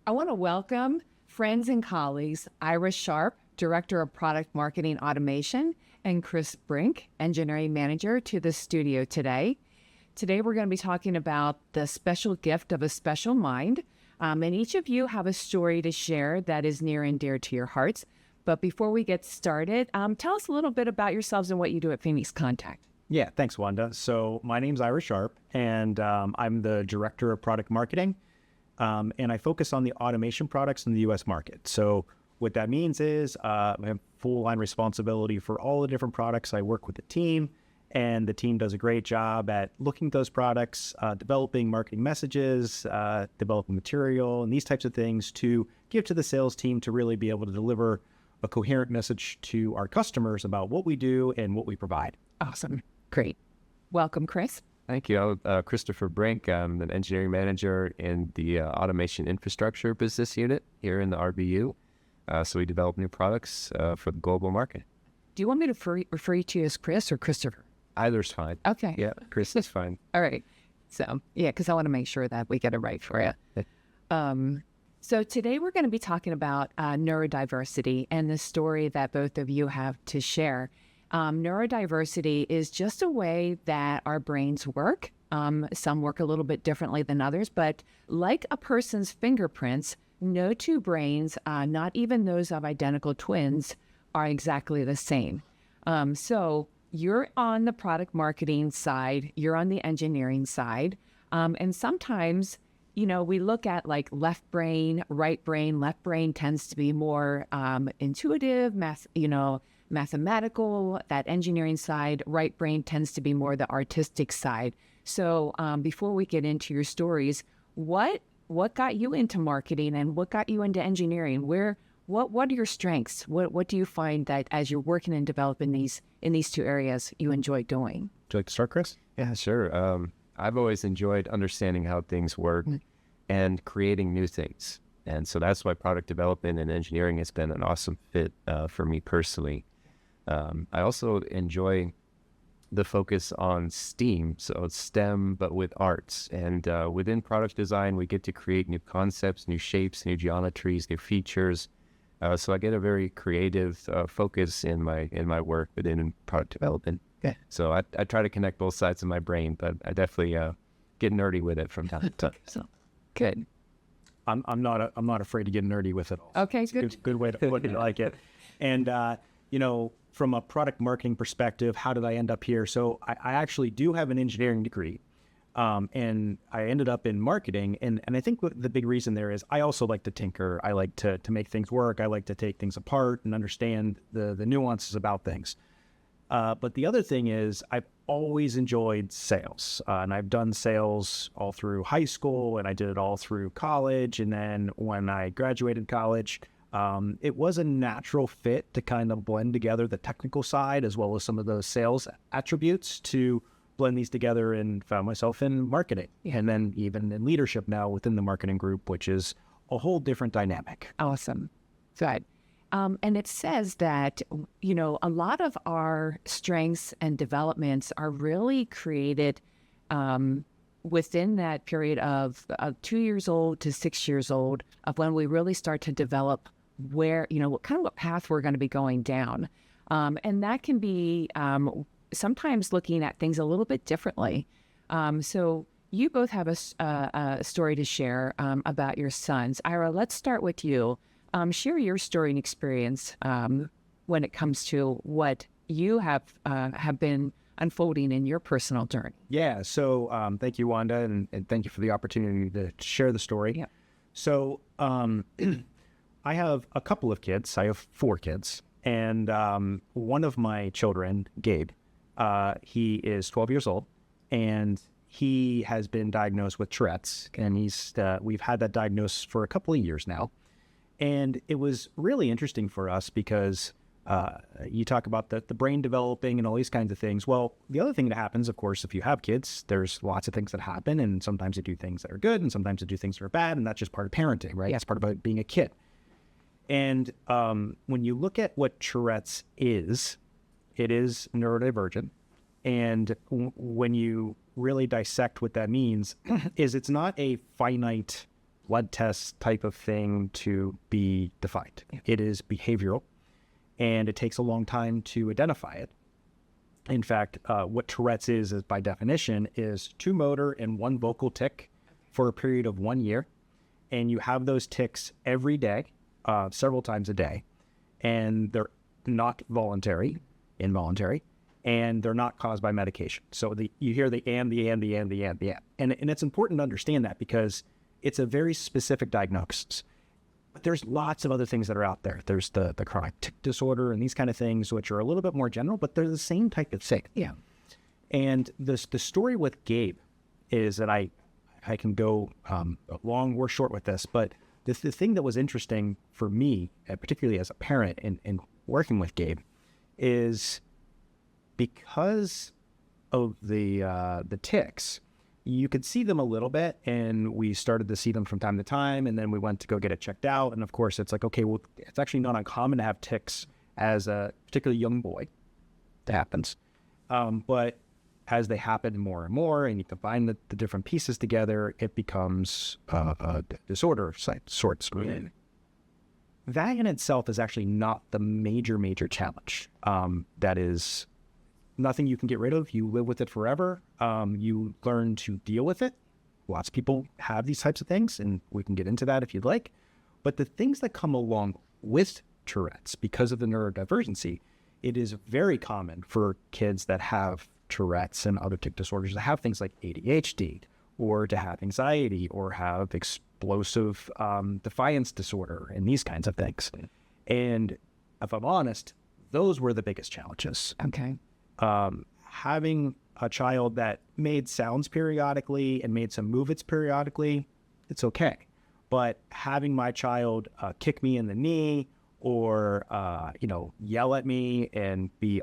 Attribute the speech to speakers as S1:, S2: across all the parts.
S1: I want to welcome friends and colleagues, Ira Sharp, Director of Product Marketing Automation, and Chris Brink, Engineering Manager, to the studio today. Today, we're going to be talking about the special gift of a special mind. And each of you have a story to share that is near and dear to your hearts. But before we get started, tell us a little bit about yourselves and what you do at Phoenix Contact.
S2: Yeah, thanks, Wanda. So my name's Ira Sharp, and I'm the Director of Product Marketing, and I focus on the automation products in the U.S. market. So what that means is I have full line responsibility for all the different products. I work with the team, and the team does a great job at looking at those products, developing marketing messages, developing material, and these types of things to give to the sales team to really be able to deliver a coherent message to our customers about what we do and what we provide.
S1: Awesome. Great. Welcome, Chris.
S3: Thank you. I'm Christopher Brink. I'm an engineering manager in the automation infrastructure business unit here in the RBU. So we develop new products for the global market.
S1: Do you want me to refer you to you as Chris or Christopher?
S3: Either's fine.
S1: Okay.
S3: Yeah, Chris is fine.
S1: All right. So, yeah, because I want to make sure that we get it right for you. So today we're going to be talking about neurodiversity and the story that both of you have to share. Neurodiversity is just a way that our brains work. Some work a little bit differently than others, but like a person's fingerprints, no two brains, not even those of identical twins, are exactly the same. So you're on the product marketing side, you're on the engineering side, and sometimes, you know, we look at like left brain, right brain. Left brain tends to be more intuitive, mathematical. That engineering side, right brain tends to be more the artistic side. So before we get into your stories, what got you into marketing and what got you into engineering? What are your strengths? What do you find that as you're working and developing in these two areas you enjoy doing?
S2: Would you like to start, Chris?
S3: Yeah, sure. I've always enjoyed understanding how things work and creating new things. And so that's why product development and engineering has been an awesome fit for me personally. I also enjoy the focus on STEAM, so it's STEM, but with arts. And within product design, we get to create new concepts, new shapes, new geometries, new features. So I get a very creative focus in my work within product development.
S1: Okay.
S3: So I try to connect both sides of my brain, but I definitely get nerdy with it from time to time.
S1: So good.
S2: I'm not afraid to get nerdy with it.
S1: Okay,
S2: It's
S1: good.
S2: good way to put it. I like it. And from a product marketing perspective, how did I end up here? So I actually do have an engineering degree, and I ended up in marketing. And I think the big reason there is I also like to tinker. I like to make things work. I like to take things apart and understand the nuances about things. But the other thing is I've always enjoyed sales, and I've done sales all through high school, and I did it all through college. And then when I graduated college, it was a natural fit to kind of blend together the technical side as well as some of those sales attributes to blend these together, and found myself in marketing.
S1: Yeah.
S2: And then even in leadership now within the marketing group, which is a whole different dynamic.
S1: Awesome. Good. And it says that, you know, a lot of our strengths and developments are really created within that period of 2 years old to 6 years old, of when we really start to develop where, you know, what path we're going to be going down. And that can be sometimes looking at things a little bit differently. So you both have a story to share about your sons. Ira, let's start with you. Share your story and experience when it comes to what you have been unfolding in your personal journey.
S2: Yeah. So thank you, Wanda, and thank you for the opportunity to share the story.
S1: Yeah.
S2: So I have a couple of kids. I have 4 kids. And one of my children, Gabe, he is 12 years old, and he has been diagnosed with Tourette's. And we've had that diagnosis for a couple of years now. And it was really interesting for us because you talk about the brain developing and all these kinds of things. Well, the other thing that happens, of course, if you have kids, there's lots of things that happen, and sometimes they do things that are good and sometimes they do things that are bad, and that's just part of parenting, right?
S1: Yeah.
S2: It's part of being a kid. And when you look at what Tourette's is, it is neurodivergent. And when you really dissect what that means, is it's not a finite blood test type of thing to be defined. It is behavioral, and it takes a long time to identify it. In fact, what Tourette's is by definition, is 2 motor and 1 vocal tic for a period of 1 year. And you have those tics every day, several times a day. And they're not involuntary, and they're not caused by medication. So you hear the and. And it's important to understand that because it's a very specific diagnosis. But there's lots of other things that are out there. There's the chronic tic disorder and these kind of things, which are a little bit more general, but they're the same type of thing.
S1: Yeah.
S2: And the story with Gabe is that I can go long or short with this, but the thing that was interesting for me, particularly as a parent in working with Gabe, is because of the tics, you could see them a little bit, and we started to see them from time to time, and then we went to go get it checked out. And of course, it's like, okay, well, it's actually not uncommon to have tics as a particularly young boy. It happens. But as they happen more and more, and you combine the different pieces together, it becomes a disorder of sorts. That in itself is actually not the major challenge. That is nothing you can get rid of. You live with it forever. You learn to deal with it. Lots of people have these types of things, and we can get into that if you'd like. But the things that come along with Tourette's, because of the neurodivergency, it is very common for kids that have Tourette's and other tic disorders to have things like ADHD, or to have anxiety, or have explosive defiance disorder, and these kinds of things. And if I'm honest, those were the biggest challenges.
S1: Okay.
S2: Having a child that made sounds periodically and made some movements periodically, it's okay. But having my child kick me in the knee, or yell at me and be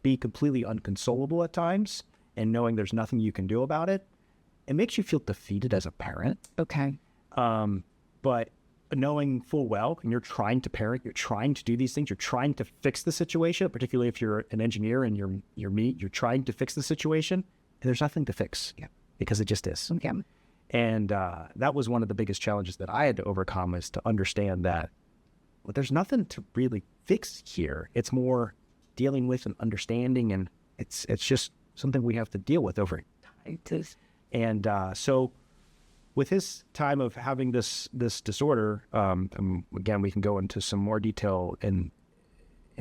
S2: be completely unconsolable at times, and knowing there's nothing you can do about it, it makes you feel defeated as a parent.
S1: Okay.
S2: But knowing full well, and you're trying to parent, you're trying to do these things, you're trying to fix the situation, particularly if you're an engineer and you're trying to fix the situation, and there's nothing to fix.
S1: Yeah.
S2: Because it just is.
S1: Yeah.
S2: And that was one of the biggest challenges that I had to overcome, is to understand that, well, there's nothing to really fix here. It's more dealing with and understanding, and it's just something we have to deal with over time. And so with his time of having this disorder, again, we can go into some more detail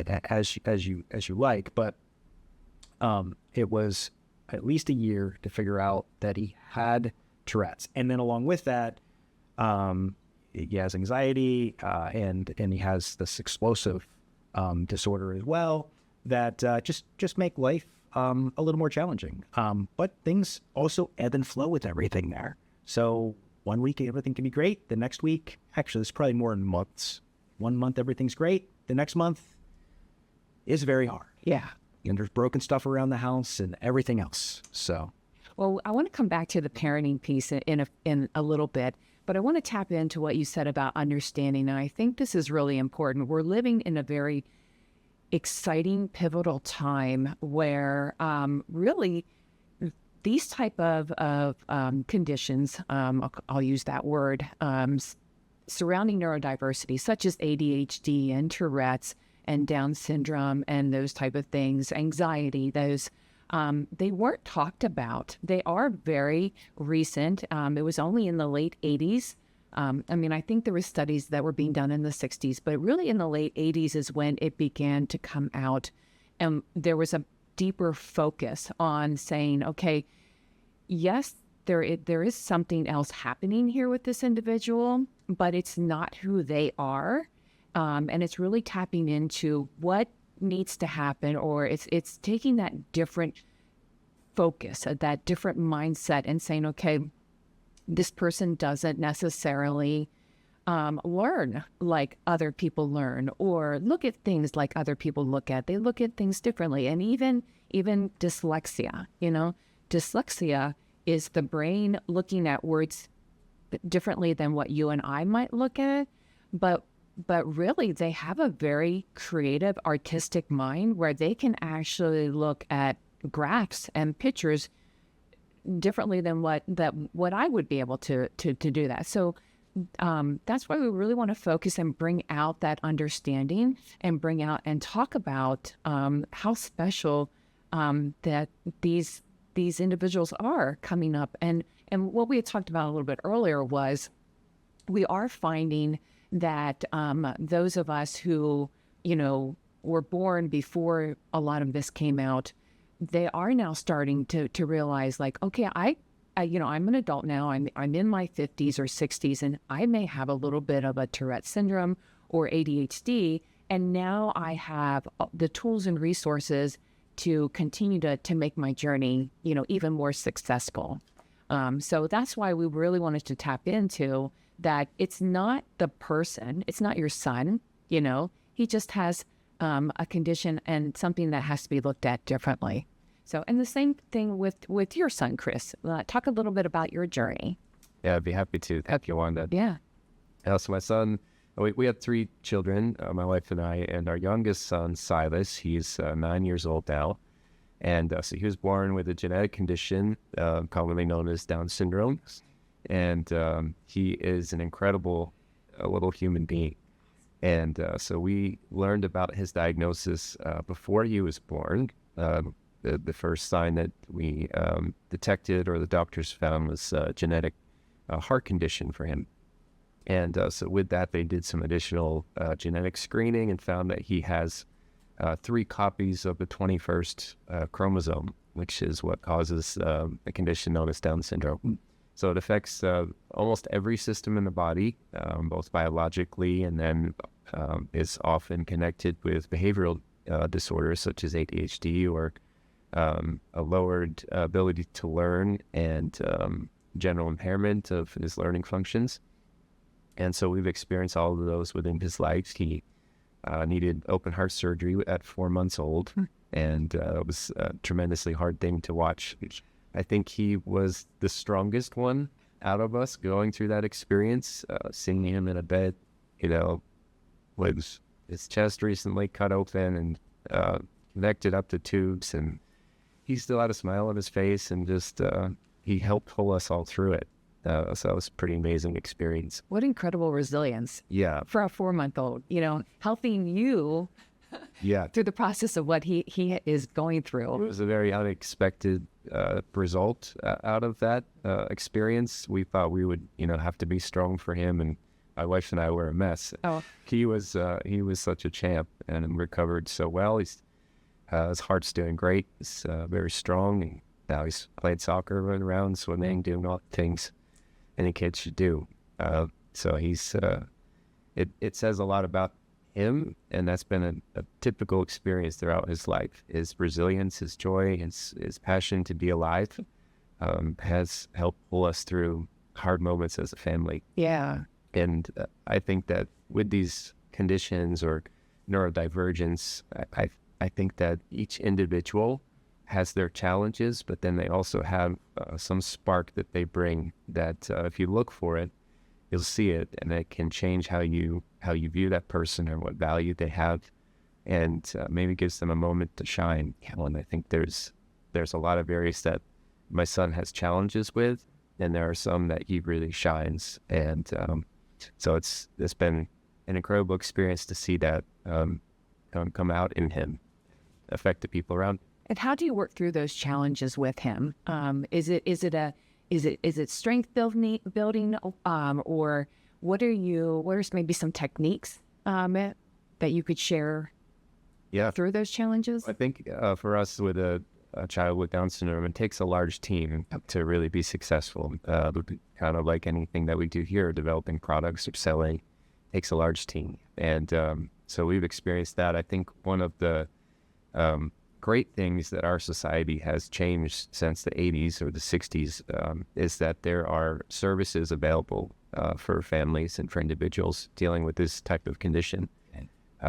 S2: as you like, but it was at least a year to figure out that he had Tourette's, and then along with that, he has anxiety, and he has this explosive disorder as well that just make life a little more challenging. But things also ebb and flow with everything there. So 1 week everything can be great. The next week, actually, it's probably more in months. 1 month everything's great. The next month is very hard.
S1: Yeah.
S2: And there's broken stuff around the house and everything else. So,
S1: well, I want to come back to the parenting piece in a little bit, but I want to tap into what you said about understanding. And I think this is really important. We're living in a very exciting, pivotal time where really these type of conditions, I'll use that word, surrounding neurodiversity, such as ADHD and Tourette's and Down syndrome and those type of things, anxiety, those, they weren't talked about. They are very recent. It was only in the late 80s. I think there were studies that were being done in the 60s, but really in the late 80s is when it began to come out. And there was a deeper focus on saying, okay, yes, there is something else happening here with this individual, but it's not who they are. And it's really tapping into what needs to happen, or it's taking that different focus, that different mindset, and saying, okay, this person doesn't necessarily learn like other people learn, or look at things like other people look at. They look at things differently. And even dyslexia, dyslexia is the brain looking at words differently than what you and I might look at. But really, they have a very creative, artistic mind where they can actually look at graphs and pictures differently than what I would be able to do that. So that's why we really want to focus and bring out that understanding and bring out and talk about how special that these individuals are coming up. And what we had talked about a little bit earlier was we are finding that those of us who, were born before a lot of this came out, they are now starting to realize, like, okay, I'm an adult now. I'm in my 50s or 60s, and I may have a little bit of a Tourette syndrome or ADHD, and now I have the tools and resources to continue to make my journey, even more successful. So that's why we really wanted to tap into that. It's not the person, it's not your son, he just has a condition and something that has to be looked at differently. So, and the same thing with your son, Chris. Talk a little bit about your journey.
S3: Yeah, I'd be happy to. Thank you, Wanda.
S1: Yeah.
S3: So my son, we have 3 children, my wife and I, and our youngest son, Silas, he's 9 years old now. And so he was born with a genetic condition, commonly known as Down syndrome. And he is an incredible little human being. And so we learned about his diagnosis before he was born. The first sign that we detected or the doctors found was a genetic heart condition for him. And so with that, they did some additional genetic screening and found that he has 3 copies of the 21st chromosome, which is what causes a condition known as Down syndrome. So it affects almost every system in the body, both biologically, and then is often connected with behavioral disorders such as ADHD or a lowered ability to learn and general impairment of his learning functions. And so we've experienced all of those within his life. He needed open heart surgery at 4 months old, and it was a tremendously hard thing to watch. I think he was the strongest one out of us going through that experience, seeing him in a bed, with his chest recently cut open and connected up to tubes, and he still had a smile on his face, and just he helped pull us all through it. So it was a pretty amazing experience.
S1: What incredible resilience.
S3: Yeah.
S1: For a 4-month-old, helping you through the process of what he is going through.
S3: It was a very unexpected result out of that experience. We thought we would, have to be strong for him, and my wife and I were a mess.
S1: Oh.
S3: He was such a champ and recovered so well. His heart's doing great. He's very strong, and now he's playing soccer, running around, swimming, doing all the things any kid should do. So he's it says a lot about him, and that's been a typical experience throughout his life. His resilience, his joy, his passion to be alive has helped pull us through hard moments as a family.
S1: Yeah.
S3: And I think that with these conditions or neurodivergence, I think that each individual has their challenges, but then they also have some spark that they bring that if you look for it, you'll see it, and it can change how you view that person or what value they have, and maybe gives them a moment to shine. And I think there's a lot of areas that my son has challenges with, and there are some that he really shines. And so it's been an incredible experience to see that come out in him, affect the people around.
S1: And how do you work through those challenges with him? Is it strength building, or what are maybe some techniques that you could share through those challenges?
S3: I think for us with a child with Down syndrome, it takes a large team to really be successful. Kind of like anything that we do here, developing products or selling, takes a large team. And so we've experienced that. I think one of the great things that our society has changed since the 80s or the 60s is that there are services available for families and for individuals dealing with this type of condition.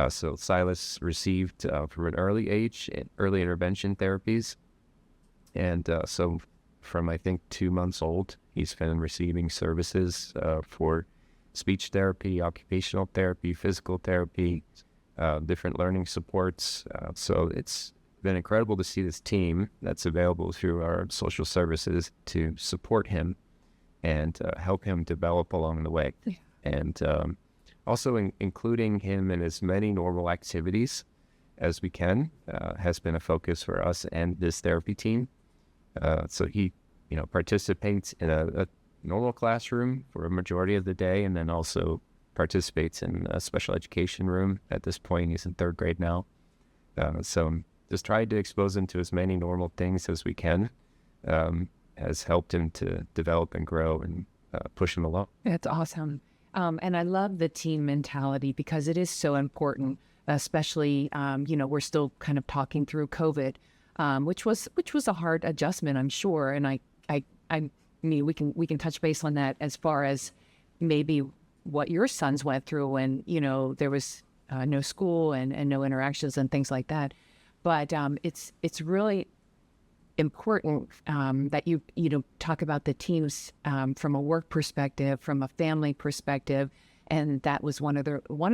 S3: So Silas received from an early age early intervention therapies, and so from I think 2 months old, he's been receiving services for speech therapy, occupational therapy, physical therapy, different learning supports. So been incredible to see this team that's available through our social services to support him and help him develop along the way.
S1: Yeah.
S3: And also including him in as many normal activities as we can has been a focus for us and this therapy team. So he, participates in a normal classroom for a majority of the day, and then also participates in a special education room. At this point, he's in 3rd grade now. So just tried to expose him to as many normal things as we can, has helped him to develop and grow and push him along.
S1: That's awesome. And I love the team mentality because it is so important, especially, we're still kind of talking through COVID, which was a hard adjustment, I'm sure. And I mean, we can touch base on that as far as maybe what your sons went through when, there was no school and no interactions and things like that. But it's really important that you talk about the teams from a work perspective, from a family perspective, and that was one of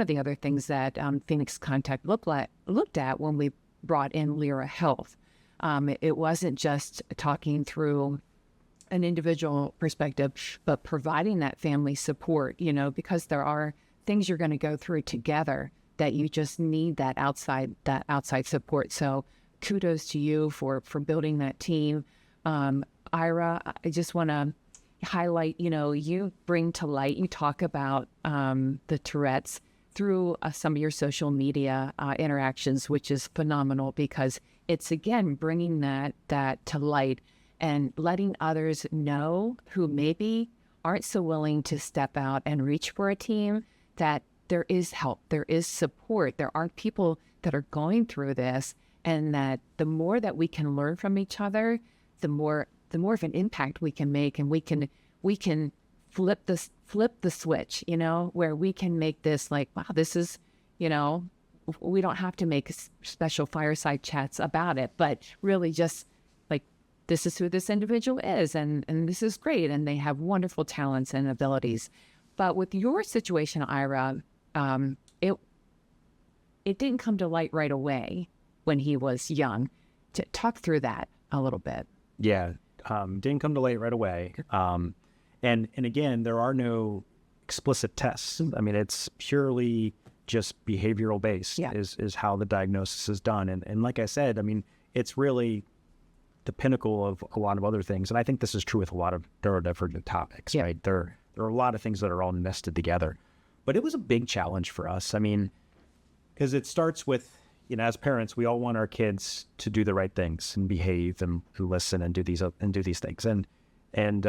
S1: the other things that Phoenix Contact looked at when we brought in Lyra Health. It wasn't just talking through an individual perspective, but providing that family support, because there are things you're going to go through together that you just need that outside support. So kudos to you for building that team. Ira, I just want to highlight, you bring to light, you talk about the Tourette's through some of your social media interactions, which is phenomenal because it's, again, bringing that to light and letting others know who maybe aren't so willing to step out and reach for a team that there is help, there is support, there are people that are going through this, and that the more that we can learn from each other, the more of an impact we can make, and we can flip the switch, where we can make this like, wow, this is, we don't have to make special fireside chats about it, but really just like, this is who this individual is, and this is great, and they have wonderful talents and abilities. But with your situation, Ira, it didn't come to light right away when he was young. To talk through that a little bit.
S2: Yeah, didn't come to light right away. And again, there are no explicit tests. I mean, it's purely just behavioral based.
S1: Yeah.
S2: is how the diagnosis is done. And like I said, I mean, it's really the pinnacle of a lot of other things. And I think this is true with a lot of neurodivergent topics,
S1: Yeah.
S2: right? There are a lot of things that are all nested together. But it was a big challenge for us. I mean, because it starts with, as parents, we all want our kids to do the right things and behave and listen and do these things. And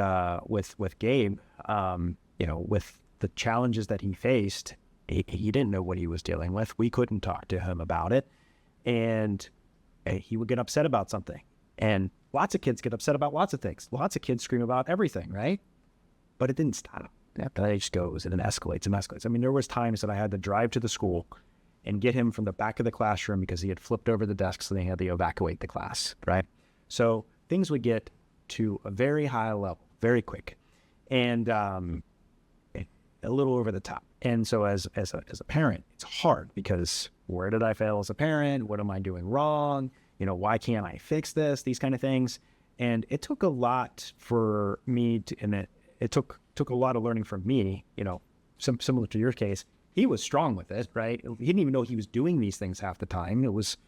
S2: with Gabe, with the challenges that he faced, he didn't know what he was dealing with. We couldn't talk to him about it, and he would get upset about something. And lots of kids get upset about lots of things. Lots of kids scream about everything, right? But it didn't stop. It just goes and it escalates and escalates. I mean, there was times that I had to drive to the school and get him from the back of the classroom because he had flipped over the desk, so they had to evacuate the class, right? So things would get to a very high level, very quick, and a little over the top. And so as a parent, it's hard because where did I fail as a parent? What am I doing wrong? Why can't I fix this? These kind of things. And it took a lot for me to, and it took a lot of learning from me, similar to your case. He was strong with it, right? He didn't even know he was doing these things half the time. It was,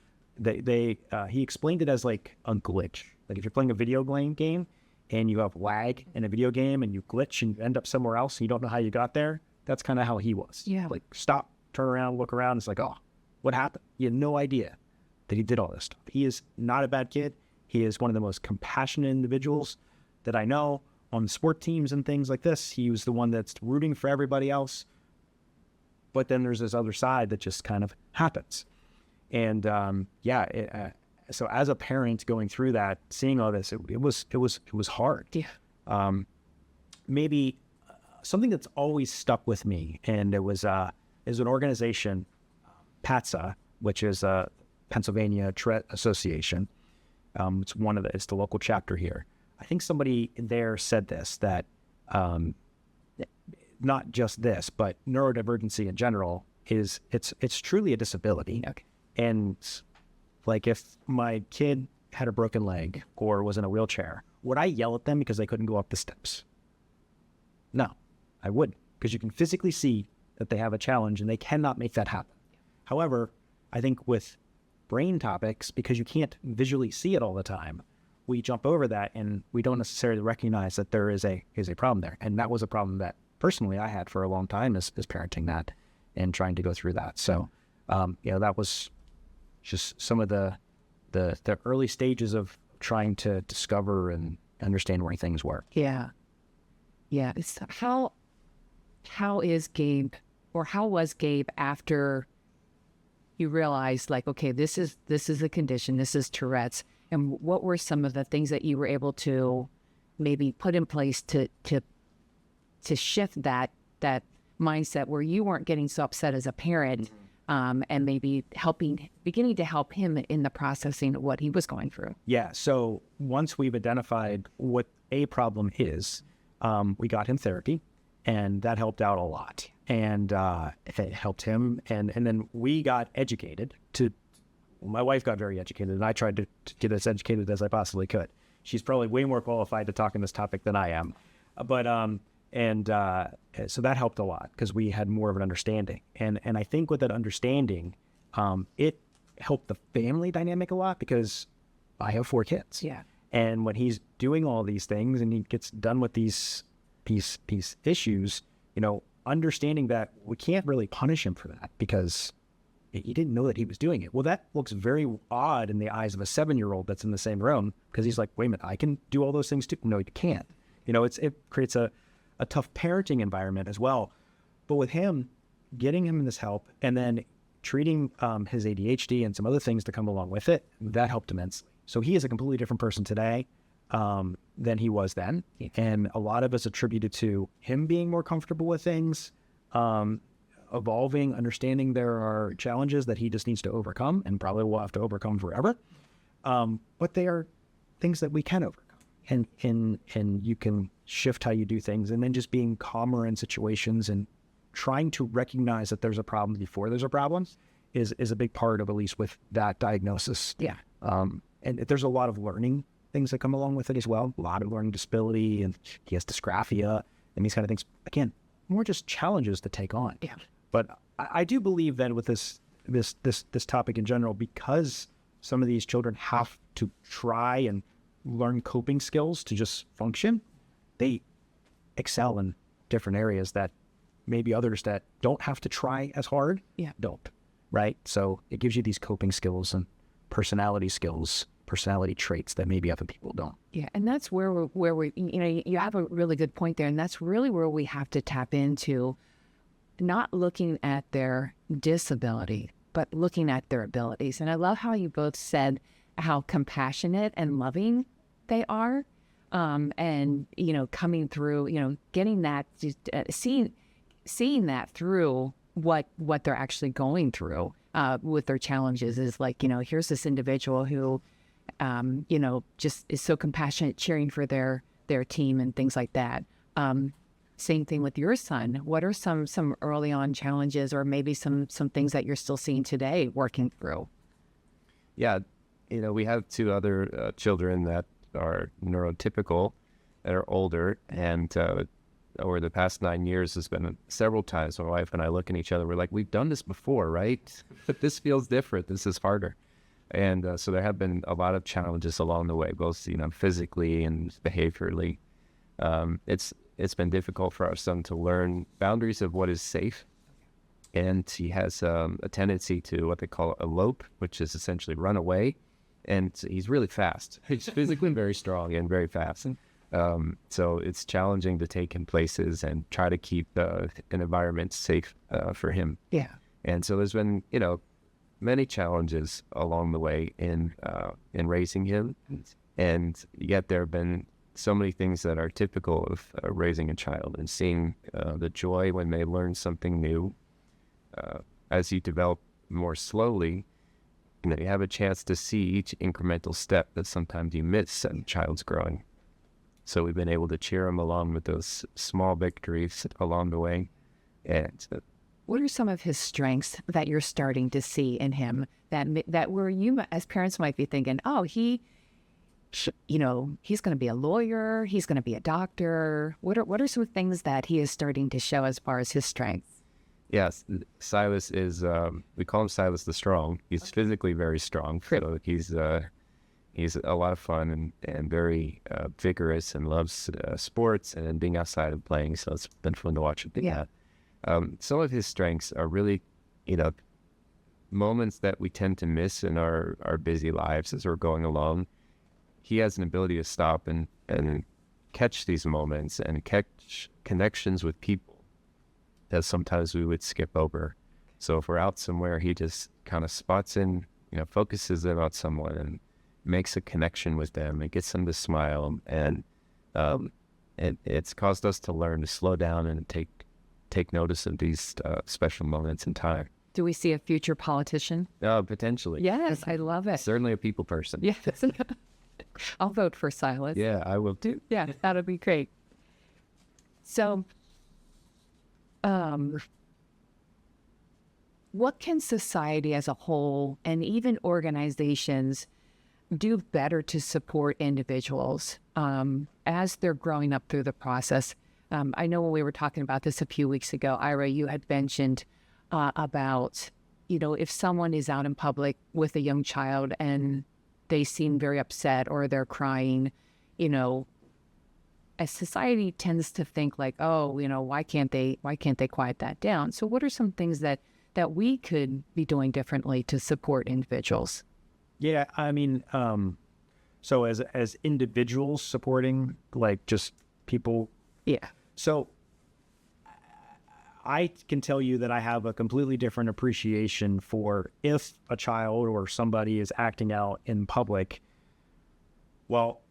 S2: he explained it as like a glitch. Like if you're playing a video game and you have lag in a video game and you glitch and you end up somewhere else and you don't know how you got there, that's kind of how he was.
S1: Yeah.
S2: Like stop, turn around, look around. It's like, oh, what happened? You had no idea that he did all this stuff. He is not a bad kid. He is one of the most compassionate individuals that I know on sport teams and things like this. He was the one that's rooting for everybody else. But then there's this other side that just kind of happens. And so as a parent going through that, seeing all this, it was hard.
S1: Yeah.
S2: Maybe something that's always stuck with me, and it was is an organization, PATSA, which is a Pennsylvania Tourette Association. It's the local chapter here. I think somebody there said this, that not just this, but neurodivergency in general it's truly a disability.
S1: Okay.
S2: And Like if my kid had a broken leg or was in a wheelchair, would I yell at them because they couldn't go up the steps? No, I wouldn't, because you can physically see that they have a challenge and they cannot make that happen. However, I think with brain topics, because you can't visually see it all the time, we jump over that and we don't necessarily recognize that there is a problem there. And that was a problem that personally I had for a long time is parenting that and trying to go through that. So, that was just some of the early stages of trying to discover and understand where things were.
S1: Yeah. Yeah. How is Gabe, or how was Gabe after you realized, like, okay, this is a condition, this is Tourette's, and what were some of the things that you were able to maybe put in place to shift that mindset where you weren't getting so upset as a parent, and maybe beginning to help him in the processing of what he was going through?
S2: Yeah. So once we've identified what a problem is, we got him therapy, and that helped out a lot. And it helped him. And then we got educated my wife got very educated, and I tried to get as educated as I possibly could. She's probably way more qualified to talk on this topic than I am. But so that helped a lot because we had more of an understanding. And I think with that understanding, it helped the family dynamic a lot because I have 4 kids.
S1: Yeah.
S2: And when he's doing all these things and he gets done with these issues, understanding that we can't really punish him for that because he didn't know that he was doing it. Well, that looks very odd in the eyes of a 7-year-old that's in the same room because he's like, wait a minute, I can do all those things too. No, you can't. It creates a tough parenting environment as well. But with him, getting him this help and then treating his ADHD and some other things to come along with it, that helped immensely. So he is a completely different person today than he was then. Yeah. And a lot of it's attributed to him being more comfortable with things, evolving, understanding there are challenges that he just needs to overcome and probably will have to overcome forever. But they are things that we can overcome. And you can shift how you do things, and then just being calmer in situations and trying to recognize that there's a problem before there's a problem is a big part of, at least with that diagnosis.
S1: Yeah.
S2: And there's a lot of learning things that come along with it as well. A lot of learning disability, and he has dysgraphia and these kind of things. Again, more just challenges to take on.
S1: Yeah.
S2: But I do believe that with this topic in general, because some of these children have to try and learn coping skills to just function, they excel in different areas that maybe others that don't have to try as hard don't, right? So it gives you these coping skills and personality traits that maybe other people don't.
S1: Yeah, and that's where we you have a really good point there, and that's really where we have to tap into not looking at their disability, but looking at their abilities. And I love how you both said how compassionate and loving they are, and coming through, getting that, seeing that through what they're actually going through with their challenges is like, here's this individual who just is so compassionate, cheering for their team and things like that. Same thing with your son. What are some early on challenges, or maybe some things that you're still seeing today working through?
S3: Yeah, we have 2 other children that are neurotypical, that are older, and over the past 9 years, there's been several times my wife and I look at each other, we're like, we've done this before, right? But this feels different. This is harder. And so there have been a lot of challenges along the way, both physically and behaviorally. It's been difficult for our son to learn boundaries of what is safe. And he has a tendency to what they call elope, which is essentially run away. And he's really fast. He's physically very strong and very fast. So it's challenging to take him places and try to keep an environment safe for him.
S1: Yeah.
S3: And so there's been, many challenges along the way in raising him. And yet there have been so many things that are typical of raising a child, and seeing the joy when they learn something new. As you develop more slowly, you have a chance to see each incremental step that sometimes you miss as a child's growing. So we've been able to cheer them along with those small victories along the way. And
S1: what are some of his strengths that you're starting to see in him that where you as parents might be thinking, oh, he's going to be a lawyer, he's going to be a doctor. What are some things that he is starting to show as far as his strengths?
S3: Yes, Silas is, we call him Silas the Strong. He's physically very strong. So he's a lot of fun and very vigorous and loves sports and being outside and playing. So it's been fun to watch him do that. Some of his strengths are really, moments that we tend to miss in our busy lives as we're going along. He has an ability to stop and catch these moments and catch connections with people that sometimes we would skip over. So if we're out somewhere, he just kind of spots in, focuses in on someone and makes a connection with them and gets them to smile. And it's caused us to learn to slow down and take notice of these special moments in time.
S1: Do we see a future politician?
S3: Potentially.
S1: Yes, I love it.
S3: Certainly a people person.
S1: Yes. I'll vote for Silas.
S3: Yeah, I will too.
S1: Yeah, that'll be great. So, what can society as a whole and even organizations do better to support individuals as they're growing up through the process? I know when we were talking about this a few weeks ago, Ira, you had mentioned about, if someone is out in public with a young child and they seem very upset or they're crying, as society tends to think like, oh, why can't they quiet that down? So what are some things that we could be doing differently to support individuals?
S2: Yeah, I mean, so as individuals supporting, like just people.
S1: Yeah.
S2: So I can tell you that I have a completely different appreciation for if a child or somebody is acting out in public. Well,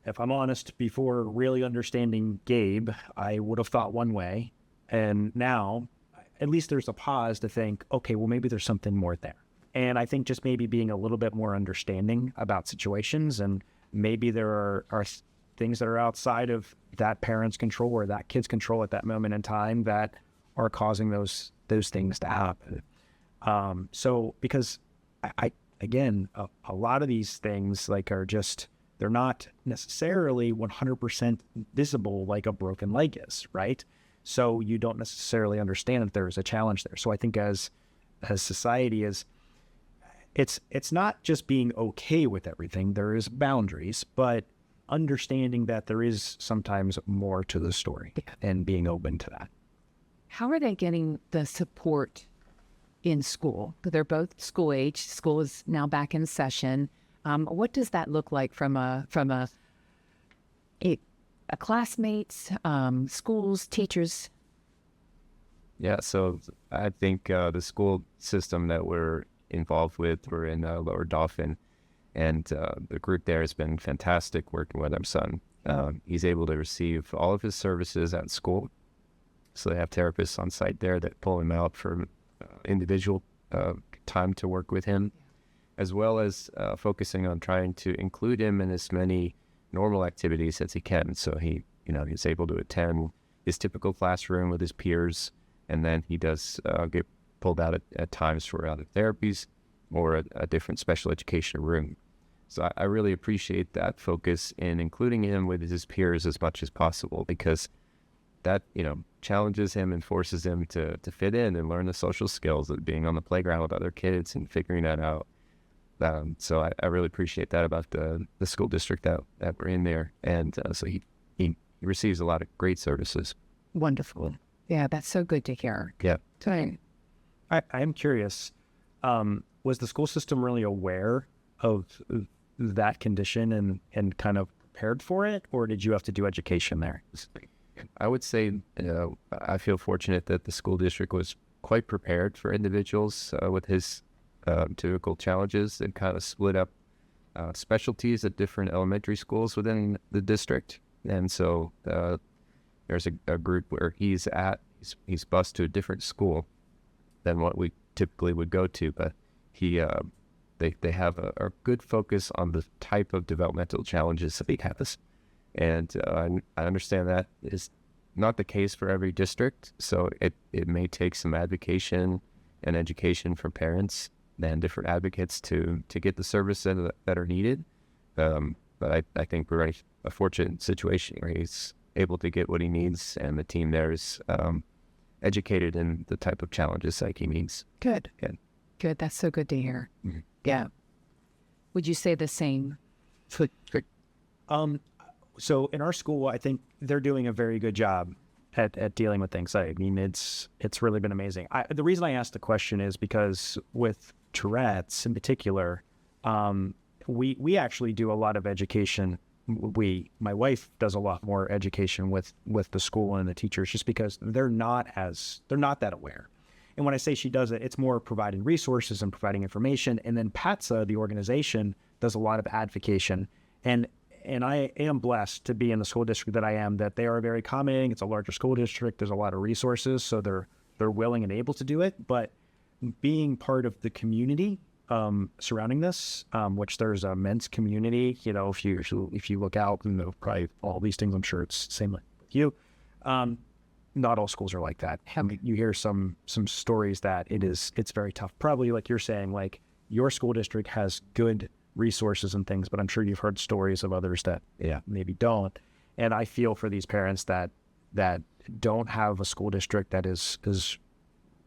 S2: if I'm honest, before really understanding Gabe, I would have thought one way. And now, at least there's a pause to think, okay, well, maybe there's something more there. And I think just maybe being a little bit more understanding about situations, and maybe there are things that are outside of that parent's control or that kid's control at that moment in time that are causing those things to happen. So because I again, a lot of these things are just, they're not necessarily 100% visible like a broken leg is, right? So you don't necessarily understand that there's a challenge there. So I think as society it's not just being okay with everything. There is boundaries, but understanding that there is sometimes more to the story and being open to that.
S1: How are they getting the support in school? They're both school age. School is now back in session. What does that look like from a classmates, schools, teachers?
S3: Yeah, so I think the school system that we're involved with, we're in Lower Dauphin, and the group there has been fantastic working with our son. He's able to receive all of his services at school. So they have therapists on site there that pull him out for individual time to work with him, as well as focusing on trying to include him in as many normal activities as he can. So he's able to attend his typical classroom with his peers, and then he does get pulled out at times for other therapies or a different special education room. So I really appreciate that focus in including him with his peers as much as possible, because that, challenges him and forces him to fit in and learn the social skills of being on the playground with other kids and figuring that out. So I really appreciate that about the school district that we're in there. And so he receives a lot of great services.
S1: Wonderful. Yeah, that's so good to hear.
S3: Yeah.
S2: I am curious, was the school system really aware of that condition and kind of prepared for it, or did you have to do education there?
S3: I would say I feel fortunate that the school district was quite prepared for individuals with his typical challenges, and kind of split up specialties at different elementary schools within the district. And so there's a group where he's bused to a different school than what we typically would go to, but they have a good focus on the type of developmental challenges that he has. And I understand that is not the case for every district. So it may take some advocation and education from parents and different advocates to get the services that are needed. But I think we're in a fortunate situation where he's able to get what he needs, and the team there is educated in the type of challenges like he needs.
S1: Good.
S3: Yeah.
S1: Good. That's so good to hear.
S3: Mhm.
S1: Yeah. Would you say the same?
S2: So in our school, I think they're doing a very good job at dealing with things. I mean, it's really been amazing. The reason I asked the question is because with Tourette's in particular, we actually do a lot of education. My wife does a lot more education with the school and the teachers, just because they're not that aware. And when I say she does it, it's more providing resources and providing information. And then PATSA, the organization, does a lot of advocacy. And I am blessed to be in the school district that I am, that they are very accommodating. It's a larger school district. There's a lot of resources, so they're willing and able to do it. But being part of the community surrounding this, which there's a men's community, you know, if you look out, you know, probably all these things, I'm sure it's the same with you. Not all schools are like that. I mean, you hear some stories that it's very tough. Probably like you're saying, like your school district has good resources and things, but I'm sure you've heard stories of others that maybe don't. And I feel for these parents that don't have a school district that is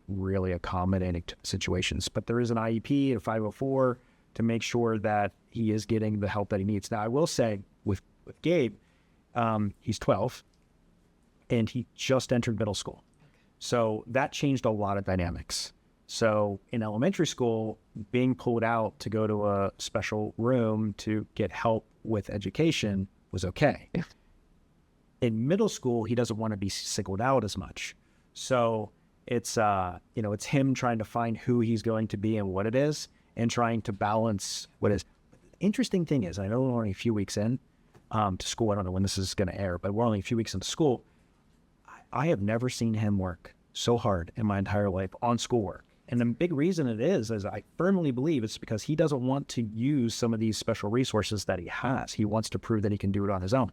S2: really accommodating to situations. But there is an IEP, a 504 to make sure that he is getting the help that he needs. Now, I will say with Gabe, he's 12 and he just entered middle school. So that changed a lot of dynamics. So in elementary school, being pulled out to go to a special room to get help with education was okay. In middle school, he doesn't want to be singled out as much. So it's him trying to find who he's going to be and what it is, and trying to balance what is. The interesting thing is, I know we're only a few weeks in to school. I don't know when this is going to air, but we're only a few weeks into school. I have never seen him work so hard in my entire life on schoolwork. And the big reason it is I firmly believe it's because he doesn't want to use some of these special resources that he has. He wants to prove that he can do it on his own.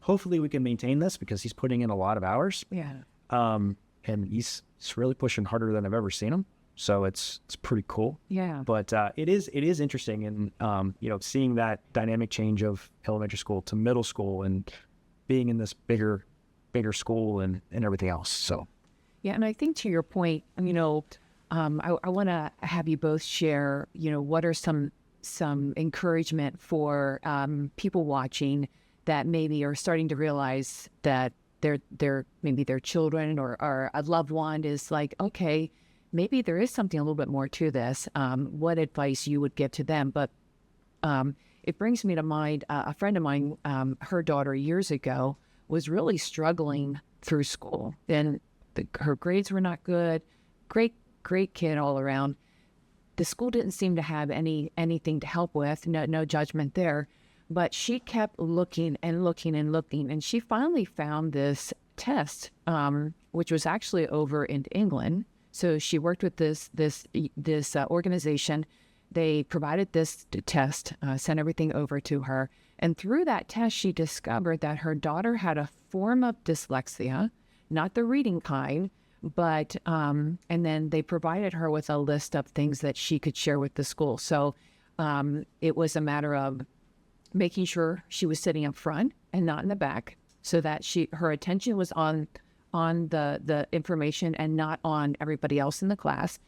S2: Hopefully we can maintain this because he's putting in a lot of hours.
S1: Yeah.
S2: And he's really pushing harder than I've ever seen him. So it's pretty cool.
S1: Yeah.
S2: But it is interesting. And, seeing that dynamic change of elementary school to middle school and being in this bigger school and everything else. So.
S1: Yeah. And I think to your point, I want to have you both share, what are some encouragement for people watching that maybe are starting to realize that maybe their children or a loved one is like, okay, maybe there is something a little bit more to this. What advice you would give to them? But it brings me to mind a friend of mine, her daughter years ago was really struggling through school, and her grades were not good. Great kid all around. The school didn't seem to have anything to help with. No judgment there. But she kept looking and looking and looking, and she finally found this test, which was actually over in England. So she worked with this organization. They provided this test, sent everything over to her, and through that test, she discovered that her daughter had a form of dyslexia, not the reading kind, but and then they provided her with a list of things that she could share with the school. So it was a matter of making sure she was sitting up front and not in the back, so that her attention was on the information and not on everybody else in the class.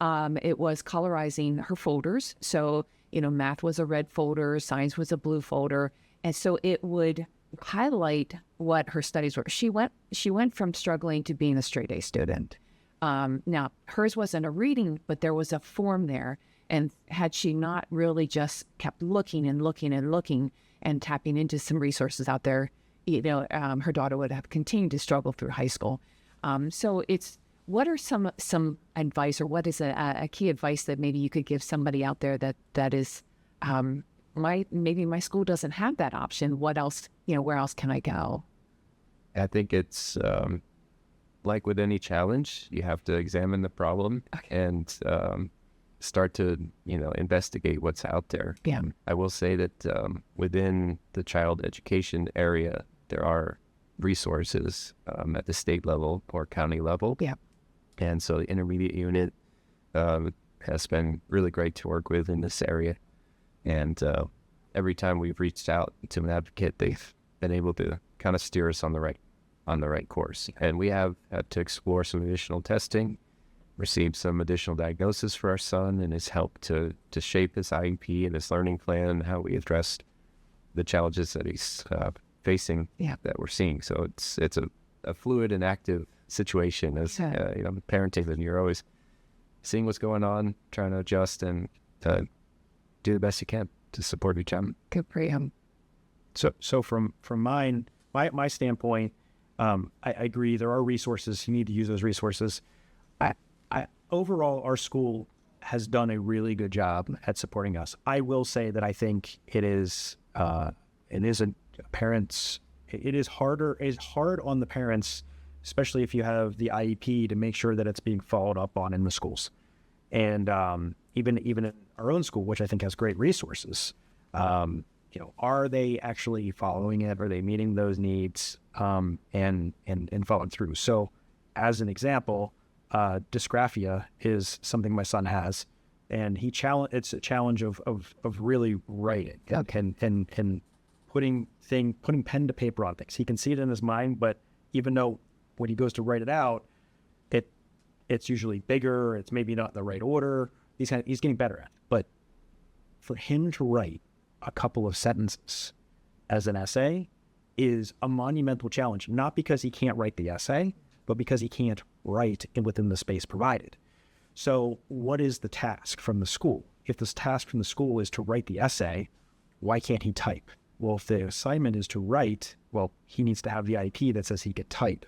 S1: It was colorizing her folders. So, math was a red folder, science was a blue folder. And so it would highlight what her studies were. She went from struggling to being a straight A student. Now, hers wasn't a reading, but there was a form there. And had she not really just kept looking and looking and looking and tapping into some resources out there, her daughter would have continued to struggle through high school. So what are some advice, or what is a key advice that maybe you could give somebody out there that is, maybe my school doesn't have that option. What else, where else can I go?
S3: I think it's like with any challenge, you have to examine the problem and start to, investigate what's out there.
S1: Yeah.
S3: I will say that within the child education area, there are resources at the state level or county level.
S1: Yeah.
S3: And so the intermediate unit has been really great to work with in this area. And every time we've reached out to an advocate, they've been able to kind of steer us on the right course. And we have had to explore some additional testing, received some additional diagnosis for our son, and it's helped to shape his IEP and his learning plan and how we addressed the challenges that he's facing that we're seeing. So it's a fluid and active situation as parenting, and you're always seeing what's going on, trying to adjust and do the best you can to support each other.
S1: Good for you.
S2: So from my standpoint, I agree. There are resources. You need to use those resources. Overall, our school has done a really good job at supporting us. I will say that I think it is hard on the parents, especially if you have the IEP, to make sure that it's being followed up on in the schools. And even in our own school, which I think has great resources, are they actually following it? Are they meeting those needs and following through? So, as an example, dysgraphia is something my son has, and it's a challenge of really writing and putting pen to paper on things. He can see it in his mind, but even though when he goes to write it out, it's usually bigger, it's maybe not in the right order. He's getting better at it. But for him to write a couple of sentences as an essay is a monumental challenge, not because he can't write the essay, but because he can't write within the space provided. So what is the task from the school? If this task from the school is to write the essay, why can't he type? Well, if the assignment is to write, well, he needs to have the IEP that says he can type,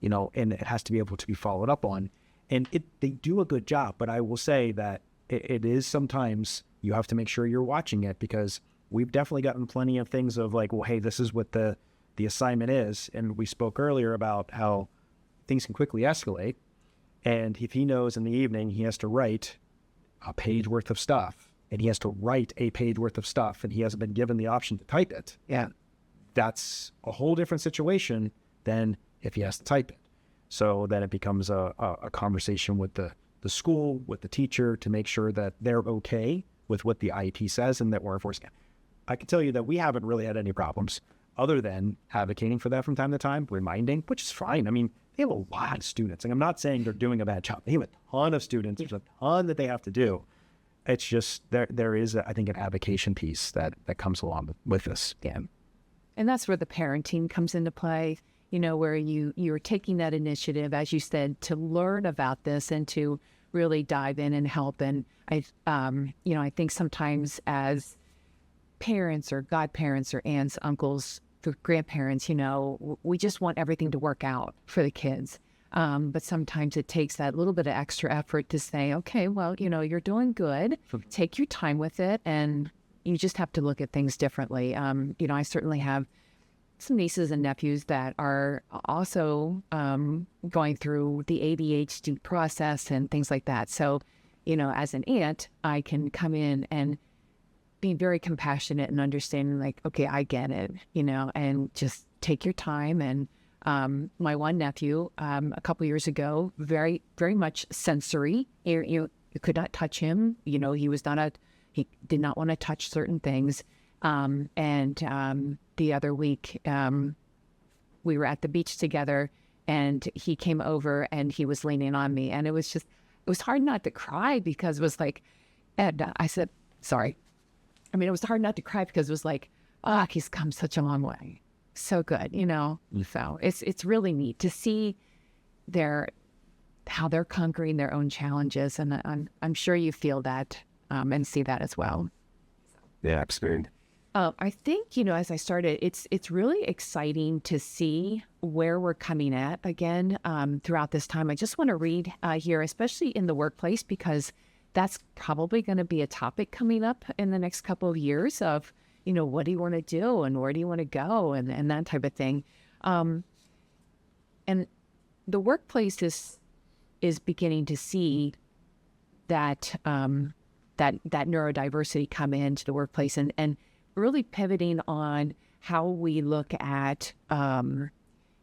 S2: and it has to be able to be followed up on. And they do a good job, but I will say that it is sometimes you have to make sure you're watching it, because we've definitely gotten plenty of things of like, well, hey, this is what the assignment is. And we spoke earlier about how things can quickly escalate. And if he knows in the evening he has to write a page worth of stuff, and he has to write a page worth of stuff, and he hasn't been given the option to type it, that's a whole different situation than if he has to type it. So then it becomes a conversation with the school, with the teacher, to make sure that they're okay with what the IEP says and that we're enforcing it. I can tell you that we haven't really had any problems other than advocating for that from time to time, reminding, which is fine. I mean, they have a lot of students, and I'm not saying they're doing a bad job. They have a ton of students. There's a ton that they have to do. It's just there is, I think, an advocation piece that comes along with this.
S1: Yeah. And that's where the parenting comes into play, where you're taking that initiative, as you said, to learn about this and to really dive in and help. And I think sometimes as parents or godparents or aunts, uncles, grandparents, we just want everything to work out for the kids. But sometimes it takes that little bit of extra effort to say, okay, well, you're doing good. Take your time with it. And you just have to look at things differently. I certainly have some nieces and nephews that are also going through the ADHD process and things like that. So, as an aunt, I can come in and be very compassionate and understanding, like, okay, I get it, and just take your time. And my one nephew, a couple years ago, very, very much sensory. You could not touch him. He did not want to touch certain things. The other week, we were at the beach together, and he came over and he was leaning on me, and it was hard not to cry, because it was like, and I said, sorry. I mean, it was hard not to cry because it was like, he's come such a long way. So good, So it's really neat to see how they're conquering their own challenges, and I'm sure you feel that and see that as well.
S3: Yeah, absolutely.
S1: I think, as I started, it's really exciting to see where we're coming at again throughout this time. I just want to read here, especially in the workplace, because that's probably going to be a topic coming up in the next couple of years of, what do you want to do and where do you want to go and that type of thing. And the workplace is beginning to see that neurodiversity come into the workplace and really pivoting on how we look at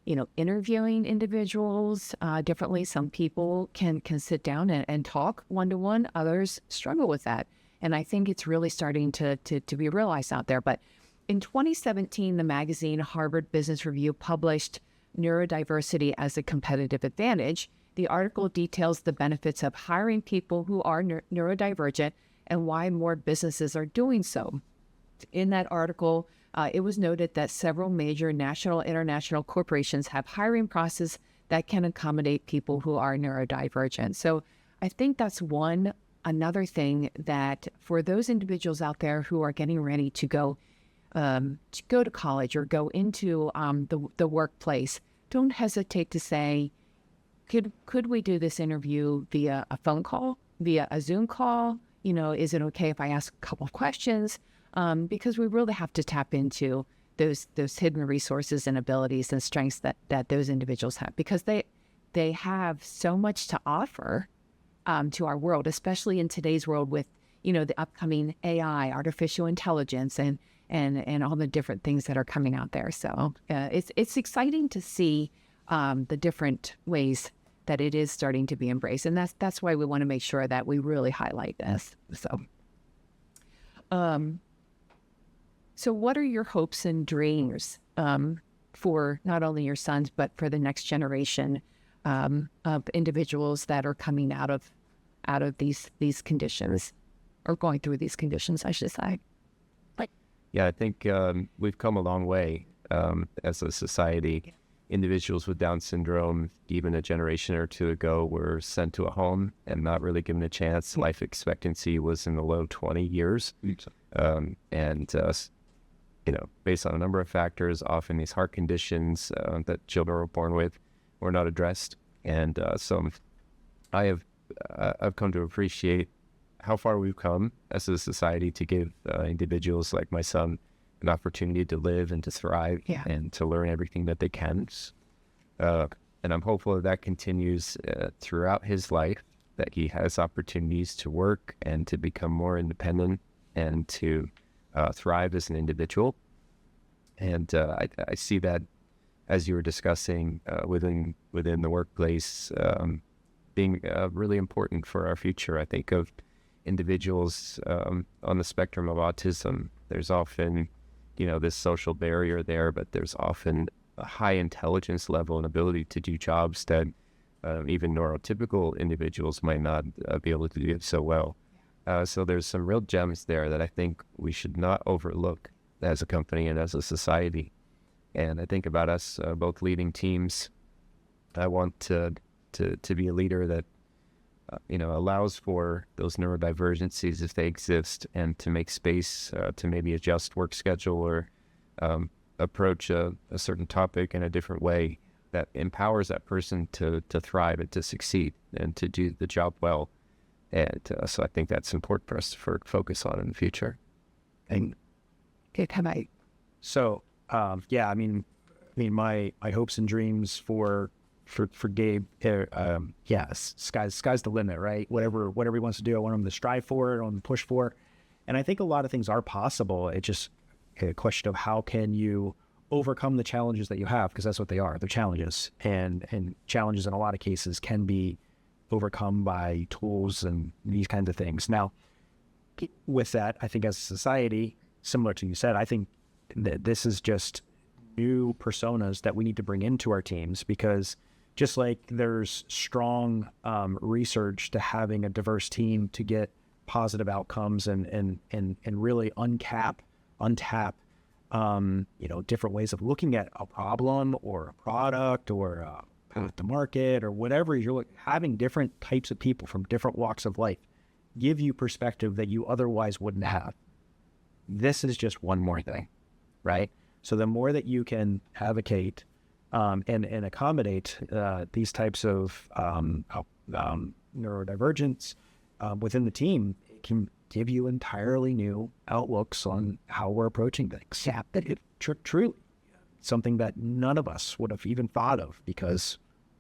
S1: interviewing individuals differently. Some people can sit down and talk one-to-one. Others struggle with that. And I think it's really starting to be realized out there. But in 2017, the magazine Harvard Business Review published Neurodiversity as a Competitive Advantage. The article details the benefits of hiring people who are neurodivergent and why more businesses are doing so. In that article, it was noted that several major national and international corporations have hiring processes that can accommodate people who are neurodivergent. So I think that's another thing that for those individuals out there who are getting ready to go to college or go into the workplace, don't hesitate to say, could we do this interview via a phone call, via a Zoom call? Is it okay if I ask a couple of questions? Because we really have to tap into those hidden resources and abilities and strengths that those individuals have, because they have so much to offer to our world, especially in today's world with the upcoming AI, artificial intelligence, and all the different things that are coming out there. So it's exciting to see the different ways that it is starting to be embraced, and that's why we want to make sure that we really highlight this. So what are your hopes and dreams for not only your sons, but for the next generation of individuals that are coming out of these conditions, or going through these conditions, I should say?
S3: Yeah, I think we've come a long way as a society. Individuals with Down syndrome, even a generation or two ago, were sent to a home and not really given a chance. Life expectancy was in the low 20 years. Based on a number of factors, often these heart conditions that children are born with were not addressed. And so I've come to appreciate how far we've come as a society to give individuals like my son an opportunity to live and to thrive and to learn everything that they can. And I'm hopeful that continues throughout his life, that he has opportunities to work and to become more independent and to thrive as an individual. And I see that, as you were discussing, within the workplace, being really important for our future. I think of individuals on the spectrum of autism. There's often, this social barrier there, but there's often a high intelligence level and ability to do jobs that even neurotypical individuals might not be able to do so well. So there's some real gems there that I think we should not overlook as a company and as a society. And I think about us both leading teams. I want to be a leader that allows for those neurodivergencies if they exist, and to make space to maybe adjust work schedule or approach a certain topic in a different way that empowers that person to thrive and to succeed and to do the job well. And so I think that's important for us to focus on in the future.
S1: And
S2: so my hopes and dreams for Gabe, sky's the limit, right? Whatever he wants to do, I want him to strive for it, I want him to push for it. And I think a lot of things are possible. It's just a question of how can you overcome the challenges that you have, because that's what they are. They're challenges, and challenges in a lot of cases can be overcome by tools and these kinds of things. Now, with that, I think as a society, similar to you said, I think that this is just new personas that we need to bring into our teams, because just like there's strong research to having a diverse team to get positive outcomes and really untap different ways of looking at a problem or a product or a path to market or whatever you're having different types of people from different walks of life give you perspective that you otherwise wouldn't have. This is just one more thing, right? So the more that you can advocate and accommodate these types of neurodivergence within the team, it can give you entirely new outlooks on how we're approaching things. Yeah, truly something that none of us would have even thought of, because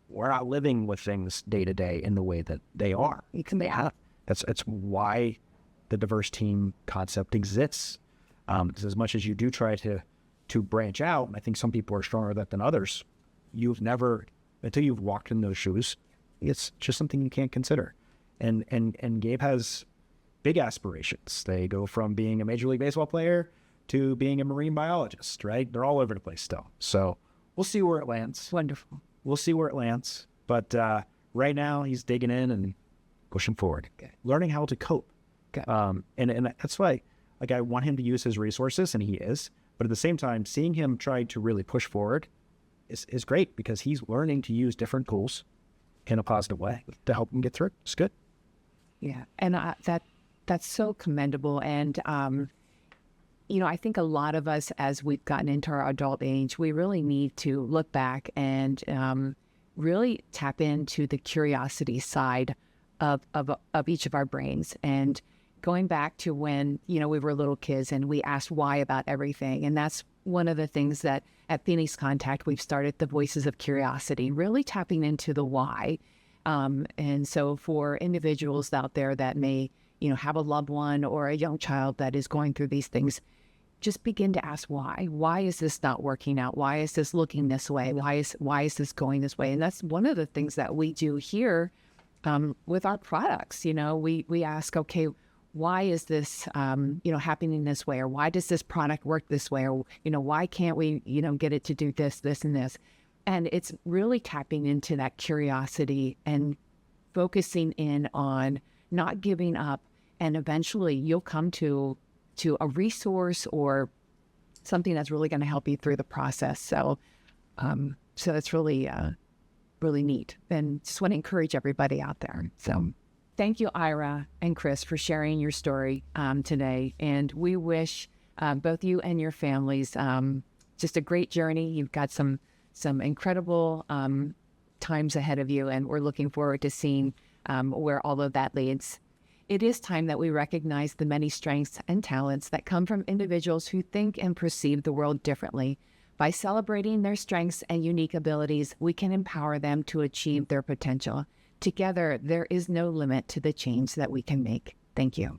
S2: we're not living with things day to day in the way that they are. That's why the diverse team concept exists. Because as much as you do try to branch out, and I think some people are stronger at that than others, until you've walked in those shoes, it's just something you can't consider. And Gabe has big aspirations. They go from being a Major League Baseball player to being a marine biologist, right? They're all over the place still. So we'll see where it lands.
S1: Wonderful.
S2: We'll see where it lands. But right now he's digging in and pushing forward, learning how to cope. And that's why, like, I want him to use his resources, and he is. But at the same time, seeing him try to really push forward is great, because he's learning to use different tools in a positive way to help him get through. It's good.
S1: Yeah, and that's so commendable. And I think a lot of us, as we've gotten into our adult age, we really need to look back and really tap into the curiosity side of each of our brains. And going back to when, we were little kids and we asked why about everything. And that's one of the things that at Phoenix Contact, we've started the Voices of Curiosity, really tapping into the why. And so for individuals out there that may, have a loved one or a young child that is going through these things, just begin to ask why. Why is this not working out? Why is this looking this way? Why is this going this way? And that's one of the things that we do here with our products. We ask, okay, why is this, happening this way? Or why does this product work this way? Or, why can't we, get it to do this, this, and this? And it's really tapping into that curiosity and focusing in on not giving up. And eventually you'll come to a resource or something that's really going to help you through the process. So it's really, really neat. And just want to encourage everybody out there. So thank you, Ira and Chris, for sharing your story today. And we wish both you and your families just a great journey. You've got some incredible times ahead of you, and we're looking forward to seeing where all of that leads. It is time that we recognize the many strengths and talents that come from individuals who think and perceive the world differently. By celebrating their strengths and unique abilities, we can empower them to achieve their potential. Together, there is no limit to the change that we can make. Thank you.